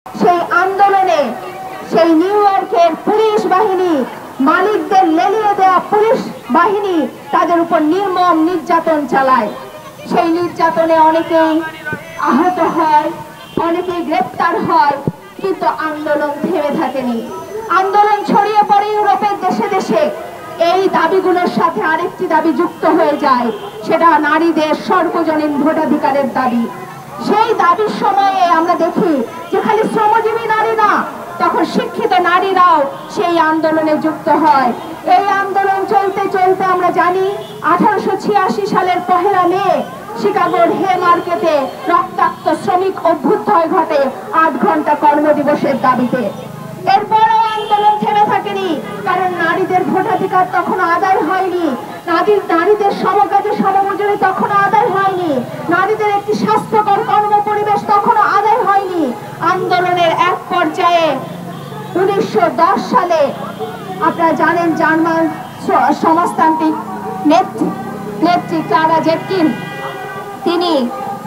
সেই আন্দোলনে সেই নিউ ইয়র্কের পুলিশ বাহিনী, মালিকদের লেলিয়ে দেওয়া পুলিশ বাহিনী তাদের উপর নির্মম নির্যাতন চালায়। সেই নির্যাতনে অনেকেই আহত হয়, অনেকেই গ্রেপ্তার হয়, কিন্তু আন্দোলন থেমে থাকেনি। আন্দোলন ছড়িয়ে পড়ে ইউরোপের দেশে দেশে। এই দাবিগুলোর সাথে আরেকটি দাবি যুক্ত হয়ে যায়, সেটা নারীদের সর্বজনীন ভোটাধিকারের দাবি। সেই দাবির সময়ে আমরা দেখি যে খালি শ্রমজীবী নারী না, তখন শিক্ষিত নারীরাও সেই আন্দোলনে যুক্ত হয়। এই আন্দোলন চলতে চলতে আমরা জানি 1886 সালের 1 মে শিকাগোর হে মার্কেটে রক্তাক্ত শ্রমিক অভ্যুদয় ঘটে 8 ঘন্টা কর্মদিবসের দাবিতে। এরপরও আন্দোলন থেমে থাকেনি, কারণ নারীদের ভোটাধিকার তখনো আদায় হয়নি, নারীদের সমকাজে সমমজুরি তখনো আদায় হয়নি, নারীদের একটি স্বাস্থ্যকর কর্ম পরিবেশ তখনো আদায় হয়নি। আন্দোলনের এক পর্যায়ে 1910 সালে আপনারা জানেন জার্মান সমাজতান্ত্রিক নেত্রী ক্লারা জেটকিন, তিনি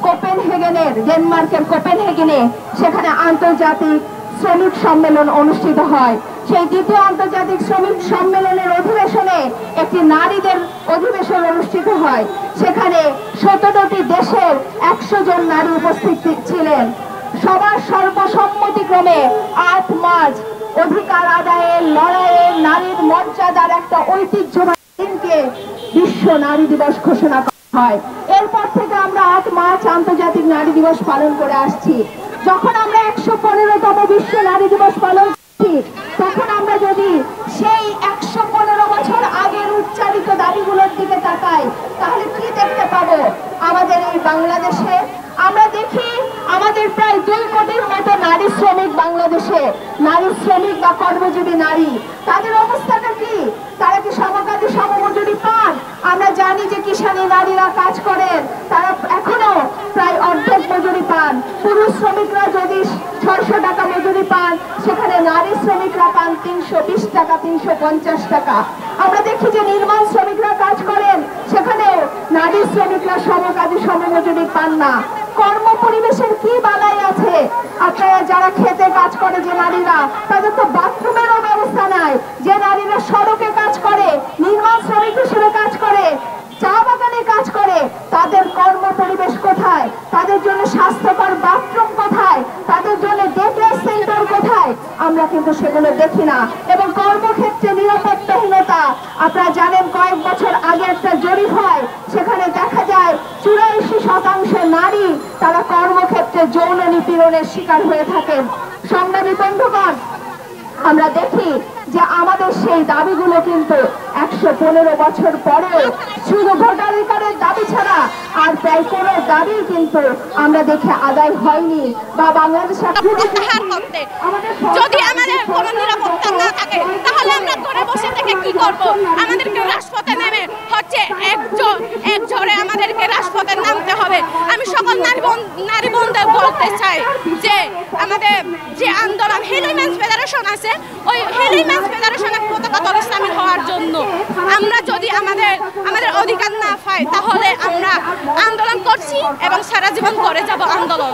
কোপেনহেগেনের, ডেনমার্কের কোপেনহেগেনে সেখানে আন্তর্জাতিক শ্রমিক সম্মেলন অনুষ্ঠিত হয়। সেই দ্বিতীয় আন্তর্জাতিক শ্রমিক সম্মেলনের অধিবেশনে একটি নারীদের অধিবেশন অনুষ্ঠিত হয়। সেখানে 17টি দেশের 100 জন নারী উপস্থিত ছিলেন। সবার সর্বসম্মতিক্রমে 8 মার্চ অধিকার আদায়ের লড়াইয়ে নারীর মর্যাদার একটা ঐতিহ্যবাহী দিনকে বিশ্ব নারী দিবস ঘোষণা করা হয়। এরপর থেকে আমরা 8 মার্চ আন্তর্জাতিক নারী দিবস পালন করে আসছি। যখন আমরা 115তম বিশ্ব নারী দিবস পালন করছি, তখন আমরা যদি সেই 115 বছর আগের উচ্চারিত দাবিগুলোর দিকে তাকাই, তাহলে কি দেখতে পাবো? আমাদের এই বাংলাদেশে আমরা দেখি আমাদের প্রায় 2 কোটির মতো নারী শ্রমিক বাংলাদেশে, নারী শ্রমিক বা কর্মজীবী নারী। তাদের অবস্থাটা কি? তারা কি সমকাজে সমমজুরি পান? আমরা জানি যে কিষানী নারীরা কাজ করেন, তারা এখনো প্রায় অর্ধেক মজুরি পান। পুরুষ শ্রমিকরা যদি 600 টাকা মজুরি পান, সেখানে নারী শ্রমিকরা পান 320 টাকা, 350 টাকা। আমরা দেখি যে নির্মাণ শ্রমিকরা কাজ করেন, সেখানেও নারী শ্রমিকরা সমকাজে সমমজুরি পান না। কর্ম পরিবেশের কি বালাই আছে? আপনারা যারা খেতে কাজ করে যে নারীরা, তাদের তো বাথরুমেরও ব্যবস্থা নাই। যে নারীরা সড়কে কাজ করে, নির্মাণ শ্রমিক হিসেবে কাজ করে, চা বাগানে কাজ করে, তাদের কর্ম পরিবেশ কোথায়? তাদের জন্য স্বাস্থ্যকর বাথরুম কোথায়? তাদের জন্য ডে কেয়ার সেন্টার কোথায়? আমরা কিন্তু সেগুলো দেখি না। এবং কর্মক্ষেত্রে নিরাপত্তাহীনতা, আপনারা জানেন কয়েক বছর আগে একটা জরিপ হয়, সেখানে দেখা যায় 84% নারী তারা কর্মক্ষেত্রে যৌন নিপীড়নের শিকার হয়ে থাকেন। সংগ্রামী বন্ধুগণ, আমরা দেখি যে আমাদের সেই দাবিগুলো কিন্তু 115 বছর পরেও শুধু ভোটাধিকারের দাবি ছাড়া আর প্রায় কোনো দাবি কিন্তু আমরা দেখে আদায় হয়নি। বা বাংলাদেশের যদি আমাদের কোনো নিরাপত্তা না থাকে, তাহলে আমরা ঘরে বসে থেকে কি করব? আমাদেরকে রাজপথে নেমে হচ্ছে এক ঝড়ে আমাদেরকে রাজপথে নামতে হবে। আমি সকল নারী বোনদের বলতে চাই যে আমাদের যে আন্দোলন হেলিমেন্স ফেডারেশন আছে, ওই হেলিমেন্স ফেডারেশনের পতাকা তলে সামিল হওয়ার জন্য আমরা যদি আমাদের অধিকার না পাই, তাহলে আমরা আন্দোলন করছি এবং সারা জীবন করে যাব আন্দোলন।